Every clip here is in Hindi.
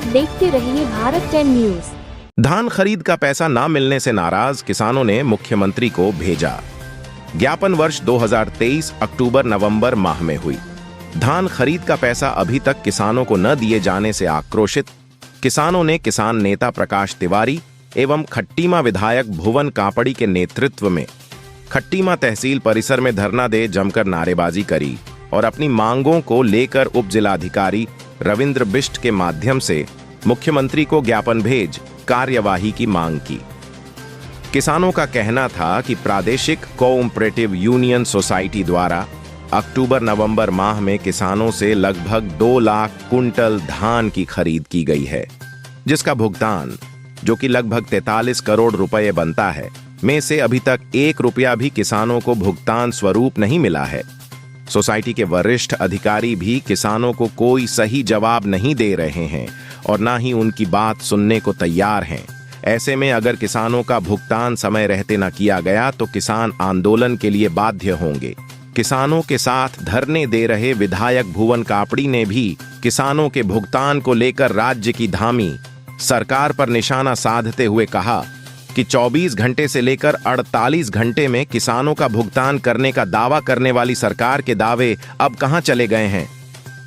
देखते रहिए भारत 10 न्यूज। धान खरीद का पैसा ना मिलने से नाराज किसानों ने मुख्यमंत्री को भेजा ज्ञापन। वर्ष 2023 अक्टूबर-नवंबर माह में हुई धान खरीद का पैसा अभी तक किसानों को न दिए जाने से आक्रोशित किसानों ने किसान नेता प्रकाश तिवारी एवं खट्टीमा विधायक भुवन कापड़ी के नेतृत्व में खट्टीमा तहसील परिसर में धरना दे जमकर नारेबाजी करी और अपनी मांगों को लेकर उप जिलाधिकारी रविंद्र बिष्ट के माध्यम से मुख्यमंत्री को ज्ञापन भेज कार्यवाही की मांग की। किसानों का कहना था कि प्रादेशिक कोऑपरेटिव यूनियन सोसाइटी द्वारा अक्टूबर-नवंबर माह में किसानों से लगभग 2 लाख कुंटल धान की खरीद की गई है, जिसका भुगतान जो कि लगभग 43 करोड़ रुपए बनता है में से अभी तक 1 रुपया भी किसानों को भुगतान स्वरूप नहीं मिला है। सोसाइटी के वरिष्ठ अधिकारी भी किसानों को कोई सही जवाब नहीं दे रहे हैं और ना ही उनकी बात सुनने को तैयार हैं। ऐसे में अगर किसानों का भुगतान समय रहते न किया गया तो किसान आंदोलन के लिए बाध्य होंगे। किसानों के साथ धरने दे रहे विधायक भुवन कापड़ी ने भी किसानों के भुगतान को लेकर राज्य की धामी सरकार पर निशाना साधते हुए कहा कि 24 घंटे से लेकर 48 घंटे में किसानों का भुगतान करने का दावा करने वाली सरकार के दावे अब कहां चले गए हैं।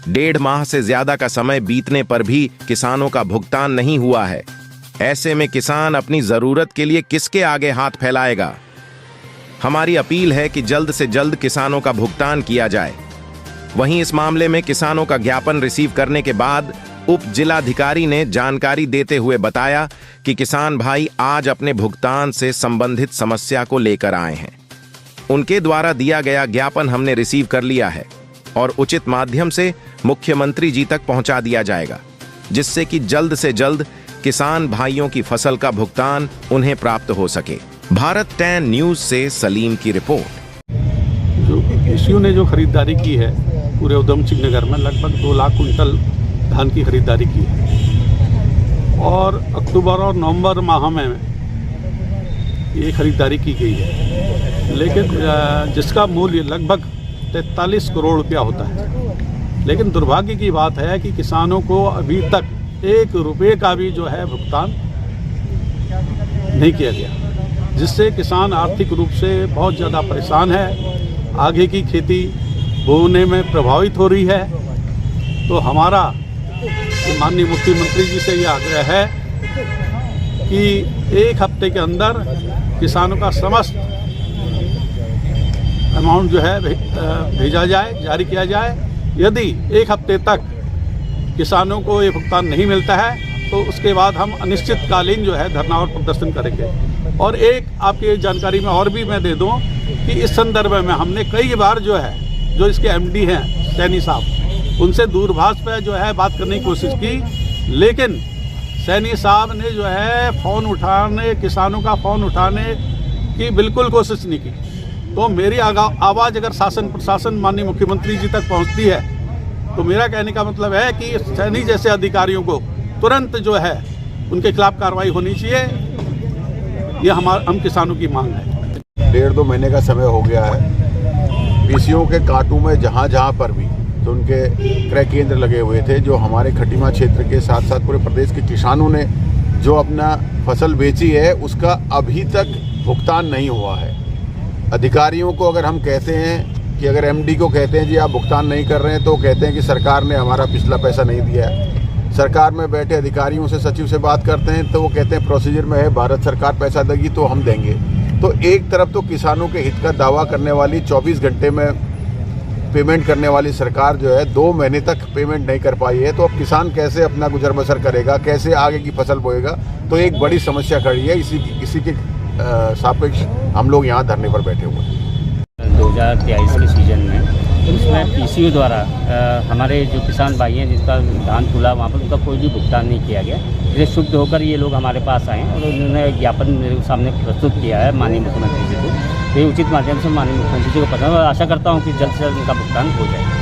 1.5 माह से ज्यादा का समय बीतने पर भी किसानों का भुगतान नहीं हुआ है। ऐसे में किसान अपनी जरूरत के लिए किसके आगे हाथ फैलाएगा। हमारी अपील है कि जल्द से जल्द किसानों का भुगतान किया जाए। वहीं इस मामले में किसानों का ज्ञापन रिसीव करने के बाद उप जिलाधिकारी ने जानकारी देते हुए बताया कि किसान भाई आज अपने भुगतान से संबंधित समस्या को लेकर आए हैं। उनके द्वारा दिया गया ज्ञापन हमने रिसीव कर लिया है और उचित माध्यम से मुख्यमंत्री जी तक पहुंचा दिया जाएगा, जिससे कि जल्द से जल्द किसान भाइयों की फसल का भुगतान उन्हें प्राप्त हो सके। भारत 10 न्यूज से सलीम की रिपोर्ट। जो एसयू ने जो खरीदारी की है पूरे उधम सिंह नगर में लगभग 2 लाख कुंटल धान की खरीदारी की है और अक्टूबर और नवंबर माह में ये खरीदारी की गई है, लेकिन जिसका मूल्य लगभग 43 करोड़ रुपया होता है। लेकिन दुर्भाग्य की बात है कि किसानों को अभी तक 1 रुपये का भी जो है भुगतान नहीं किया गया, जिससे किसान आर्थिक रूप से बहुत ज़्यादा परेशान है, आगे की खेती बोने में प्रभावित हो रही है। तो हमारा माननीय मुख्यमंत्री जी से यह आग्रह है कि 1 हफ्ते के अंदर किसानों का समस्त अमाउंट जो है भेजा जाए, जारी किया जाए। यदि 1 हफ्ते तक किसानों को ये भुगतान नहीं मिलता है तो उसके बाद हम अनिश्चितकालीन जो है धरना और प्रदर्शन करेंगे। और एक आपकी जानकारी में और भी मैं दे दूं कि इस संदर्भ में हमने कई बार जो है जो इसके एमडी हैं सैनी साहब, उनसे दूरभाष पे जो है बात करने की कोशिश की, लेकिन सैनी साहब ने जो है किसानों का फ़ोन उठाने की बिल्कुल कोशिश नहीं की। तो मेरी आवाज़ अगर शासन प्रशासन माननीय मुख्यमंत्री जी तक पहुंचती है तो मेरा कहने का मतलब है कि सैनी जैसे अधिकारियों को तुरंत जो है उनके खिलाफ कार्रवाई होनी चाहिए। ये हम किसानों की मांग है। 1.5-2 महीने का समय हो गया है। पीसीओ के कांटों में जहाँ पर भी तो उनके क्रय केंद्र लगे हुए थे, जो हमारे खट्टीमा क्षेत्र के साथ साथ पूरे प्रदेश के किसानों ने जो अपना फसल बेची है उसका अभी तक भुगतान नहीं हुआ है। अधिकारियों को अगर हम कहते हैं कि अगर एमडी को कहते हैं जी आप भुगतान नहीं कर रहे हैं, तो कहते हैं कि सरकार ने हमारा पिछला पैसा नहीं दिया है। सरकार में बैठे अधिकारियों से सचिव से बात करते हैं तो वो कहते हैं प्रोसीजर में है, भारत सरकार पैसा देगी तो हम देंगे। तो एक तरफ तो किसानों के हित का दावा करने वाली 24 घंटे में पेमेंट करने वाली सरकार जो है 2 महीने तक पेमेंट नहीं कर पाई है, तो अब किसान कैसे अपना गुजर बसर करेगा, कैसे आगे की फसल बोएगा। तो एक बड़ी समस्या खड़ी है। इसी के सापेक्ष हम लोग यहाँ धरने पर बैठे हुए हैं। 2023 के सीजन में उसमें पीसीओ द्वारा हमारे जो किसान भाई हैं जिनका धान तुला वहाँ पर उनका कोई भी भुगतान नहीं किया गया। इसलिए शुद्ध होकर ये लोग हमारे पास आए और उन्होंने ज्ञापन मेरे सामने प्रस्तुत किया है माननीय मुख्यमंत्री जी को। ये उचित माध्यम से माननीय मुख्यमंत्री जी को पता है और आशा करता हूँ कि जल्द से जल्द उनका भुगतान हो जाए।